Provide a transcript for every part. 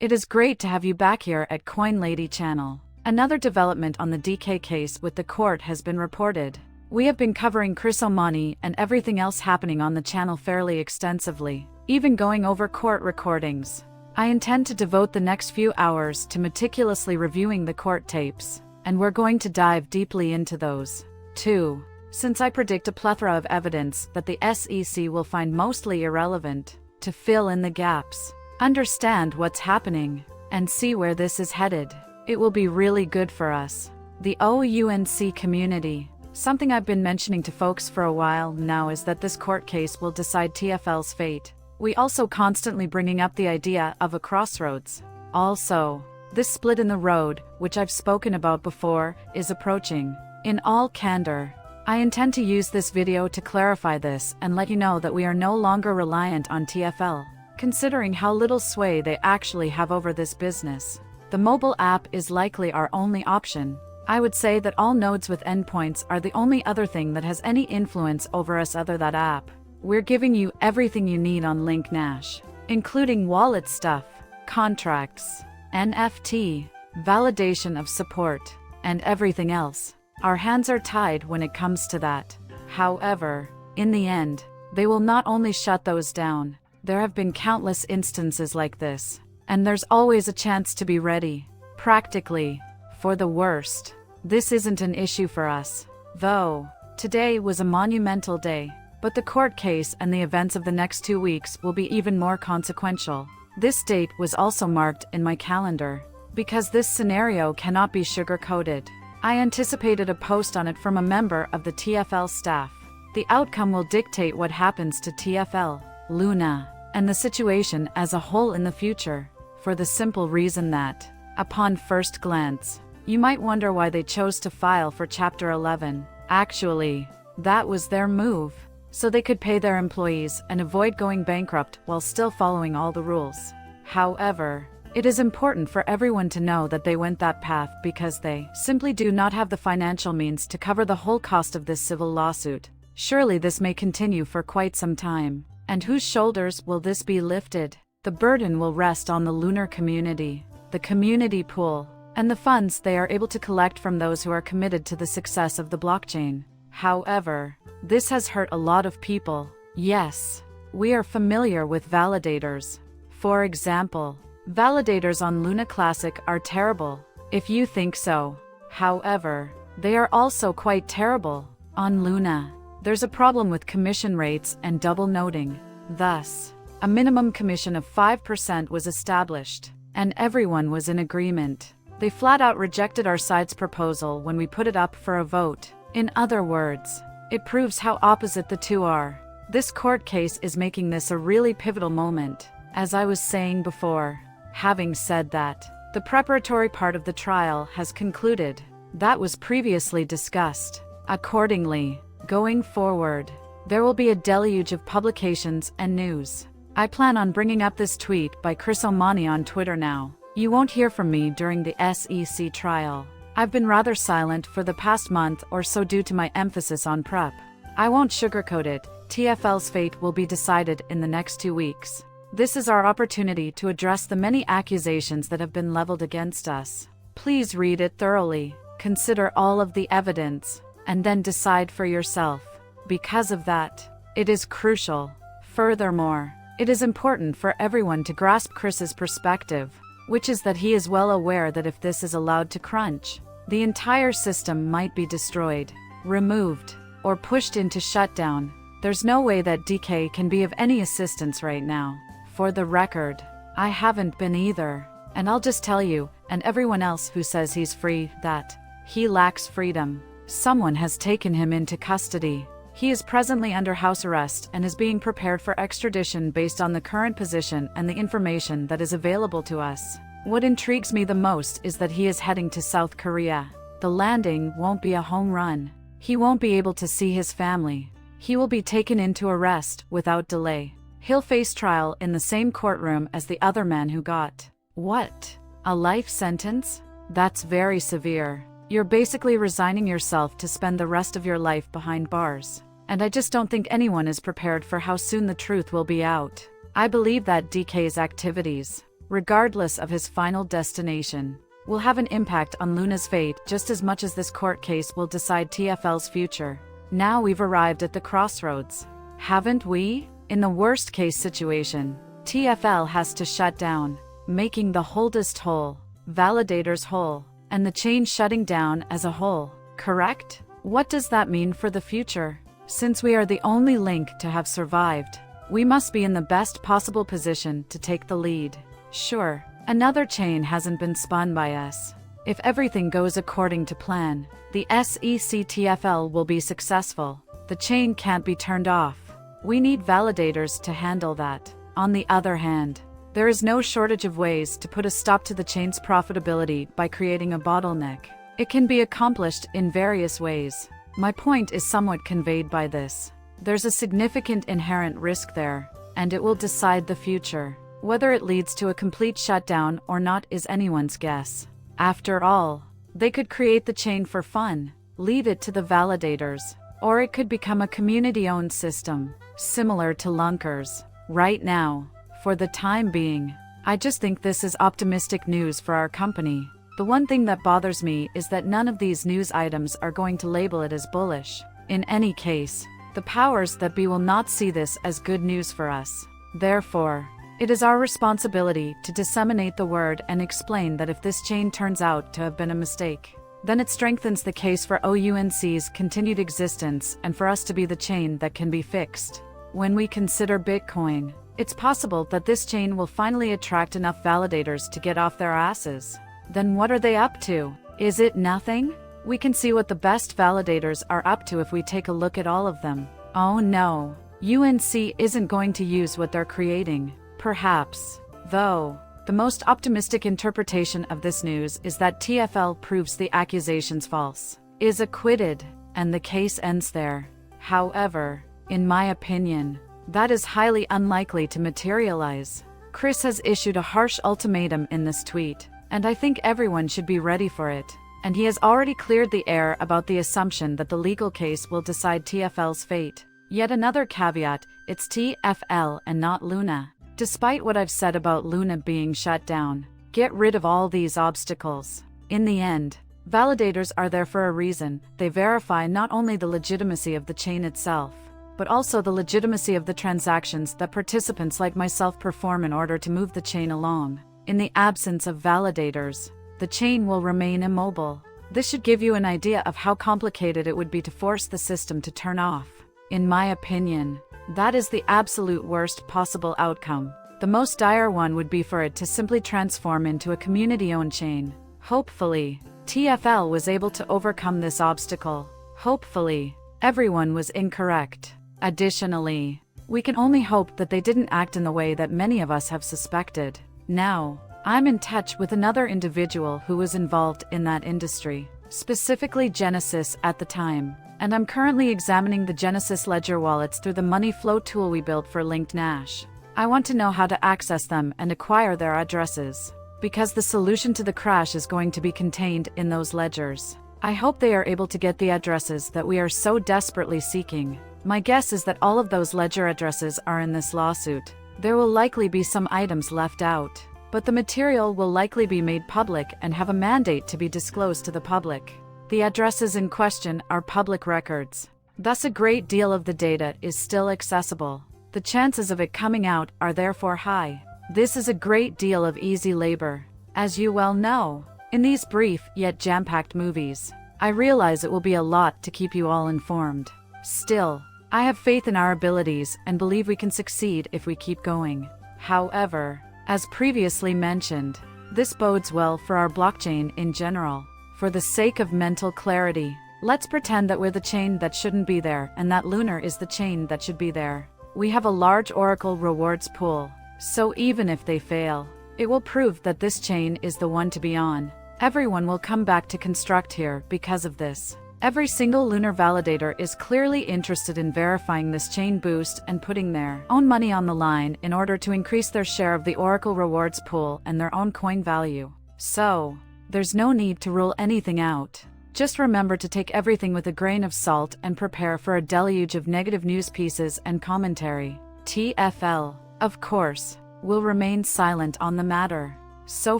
It is great to have you back here at Coin Lady channel. Another development on the DK case with the court has been reported. We have been covering Chris Omani and everything else happening on the channel fairly extensively, even going over court recordings. I intend to devote the next few hours to meticulously reviewing the court tapes, and we're going to dive deeply into those, too, since I predict a plethora of evidence that the SEC will find mostly irrelevant, to fill in the gaps, understand what's happening, and see where this is headed. It will be really good for us, the OUNC community. Something I've been mentioning to folks for a while now is that this court case will decide TFL's fate. We also constantly bringing up the idea of a crossroads. Also, this split in the road, which I've spoken about before, is approaching. In all candor, I intend to use this video to clarify this and let you know that we are no longer reliant on TFL, considering how little sway they actually have over this business. The mobile app is likely our only option. I would say that all nodes with endpoints are the only other thing that has any influence over us other than that app. We're giving you everything you need on Link Nash, including wallet stuff, contracts, NFT, validation of support, and everything else. Our hands are tied when it comes to that. However, in the end, they will not only shut those down. There have been countless instances like this, and there's always a chance to be ready. Practically, for the worst. This isn't an issue for us, though. Today was a monumental day, but the court case and the events of the next 2 weeks will be even more consequential. This date was also marked in my calendar, because this scenario cannot be sugar-coated. I anticipated a post on it from a member of the TFL staff. The outcome will dictate what happens to TFL, Luna, and the situation as a whole in the future, for the simple reason that, upon first glance, you might wonder why they chose to file for Chapter 11. Actually, that was their move, so they could pay their employees and avoid going bankrupt while still following all the rules. However, it is important for everyone to know that they went that path because they simply do not have the financial means to cover the whole cost of this civil lawsuit. Surely this may continue for quite some time. And whose shoulders will this be lifted? The burden will rest on the lunar community, the community pool, and the funds they are able to collect from those who are committed to the success of the blockchain. However, this has hurt a lot of people. Yes, we are familiar with validators. For example, validators on Luna Classic are terrible, if you think so. However, they are also quite terrible. On Luna, there's a problem with commission rates and double noting. Thus, a minimum commission of 5% was established, and everyone was in agreement. They flat out rejected our side's proposal when we put it up for a vote. In other words, it proves how opposite the two are. This court case is making this a really pivotal moment, as I was saying before. Having said that, the preparatory part of the trial has concluded. That was previously discussed. Accordingly, going forward, there will be a deluge of publications and news. I plan on bringing up this tweet by Chris Omani on Twitter now. You won't hear from me during the SEC trial. I've been rather silent for the past month or so due to my emphasis on prep. I won't sugarcoat it. TFL's fate will be decided in the next 2 weeks. This is our opportunity to address the many accusations that have been leveled against us. Please read it thoroughly, consider all of the evidence, and then decide for yourself. Because of that, it is crucial. Furthermore, it is important for everyone to grasp Chris's perspective, which is that he is well aware that if this is allowed to crunch, the entire system might be destroyed, removed, or pushed into shutdown. There's no way that DK can be of any assistance right now. For the record, I haven't been either. And I'll just tell you, and everyone else who says he's free, that he lacks freedom. Someone has taken him into custody. He is presently under house arrest and is being prepared for extradition based on the current position and the information that is available to us. What intrigues me the most is that he is heading to South Korea. The landing won't be a home run. He won't be able to see his family. He will be taken into arrest without delay. He'll face trial in the same courtroom as the other man who got, what? A life sentence? That's very severe. You're basically resigning yourself to spend the rest of your life behind bars. And I just don't think anyone is prepared for how soon the truth will be out. I believe that DK's activities, regardless of his final destination, will have an impact on Luna's fate just as much as this court case will decide TFL's future. Now we've arrived at the crossroads, haven't we? In the worst case situation, TFL has to shut down, making the holdest whole, validators whole, and the chain shutting down as a whole, correct? What does that mean for the future? Since we are the only link to have survived, we must be in the best possible position to take the lead. Sure, another chain hasn't been spun by us. If everything goes according to plan, the SEC-TFL will be successful. The chain can't be turned off. We need validators to handle that. On the other hand, there is no shortage of ways to put a stop to the chain's profitability by creating a bottleneck. It can be accomplished in various ways. My point is somewhat conveyed by this. There's a significant inherent risk there, and it will decide the future. Whether it leads to a complete shutdown or not is anyone's guess. After all, they could create the chain for fun, leave it to the validators, or it could become a community-owned system, similar to Lunkers. Right now, for the time being, I just think this is optimistic news for our company. The one thing that bothers me is that none of these news items are going to label it as bullish. In any case, the powers that be will not see this as good news for us. Therefore, it is our responsibility to disseminate the word and explain that if this chain turns out to have been a mistake, then it strengthens the case for OUNC's continued existence and for us to be the chain that can be fixed. When we consider Bitcoin, it's possible that this chain will finally attract enough validators to get off their asses. Then what are they up to? Is it nothing? We can see what the best validators are up to if we take a look at all of them. Oh no, UNC isn't going to use what they're creating. Perhaps, though, the most optimistic interpretation of this news is that TFL proves the accusations false, is acquitted, and the case ends there. However, in my opinion, that is highly unlikely to materialize. Chris has issued a harsh ultimatum in this tweet, and I think everyone should be ready for it. And he has already cleared the air about the assumption that the legal case will decide TFL's fate. Yet another caveat, it's TFL and not Luna. Despite what I've said about Luna being shut down, get rid of all these obstacles. In the end, validators are there for a reason. They verify not only the legitimacy of the chain itself, but also the legitimacy of the transactions that participants like myself perform in order to move the chain along. In the absence of validators, the chain will remain immobile. This should give you an idea of how complicated it would be to force the system to turn off. In my opinion, that is the absolute worst possible outcome. The most dire one would be for it to simply transform into a community-owned chain. Hopefully, TFL was able to overcome this obstacle. Hopefully, everyone was incorrect. Additionally, we can only hope that they didn't act in the way that many of us have suspected. Now, I'm in touch with another individual who was involved in that industry, specifically Genesis at the time. And I'm currently examining the Genesis Ledger wallets through the money flow tool we built for Linked Nash. I want to know how to access them and acquire their addresses, because the solution to the crash is going to be contained in those ledgers. I hope they are able to get the addresses that we are so desperately seeking. My guess is that all of those ledger addresses are in this lawsuit. There will likely be some items left out, but the material will likely be made public and have a mandate to be disclosed to the public. The addresses in question are public records. Thus, a great deal of the data is still accessible. The chances of it coming out are therefore high. This is a great deal of easy labor. As you well know, in these brief yet jam-packed movies, I realize it will be a lot to keep you all informed. Still, I have faith in our abilities and believe we can succeed if we keep going. However, as previously mentioned, this bodes well for our blockchain in general. For the sake of mental clarity, let's pretend that we're the chain that shouldn't be there and that Lunar is the chain that should be there. We have a large Oracle rewards pool, so even if they fail, it will prove that this chain is the one to be on. Everyone will come back to Construct here because of this. Every single Lunar validator is clearly interested in verifying this chain boost and putting their own money on the line in order to increase their share of the Oracle rewards pool and their own coin value. So, there's no need to rule anything out. Just remember to take everything with a grain of salt and prepare for a deluge of negative news pieces and commentary. TFL, of course, will remain silent on the matter. So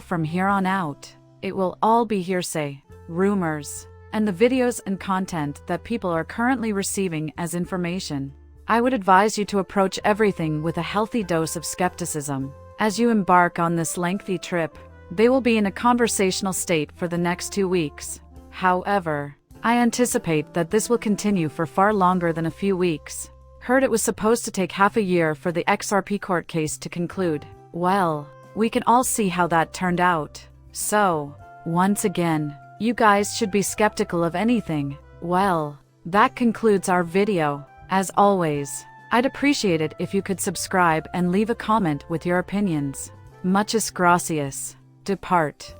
from here on out, it will all be hearsay, rumors, and the videos and content that people are currently receiving as information. I would advise you to approach everything with a healthy dose of skepticism. As you embark on this lengthy trip, they will be in a conversational state for the next 2 weeks. However, I anticipate that this will continue for far longer than a few weeks. Heard it was supposed to take half a year for the XRP court case to conclude. Well, we can all see how that turned out. So, once again, you guys should be skeptical of anything. Well, that concludes our video. As always, I'd appreciate it if you could subscribe and leave a comment with your opinions. Muchas gracias. Depart.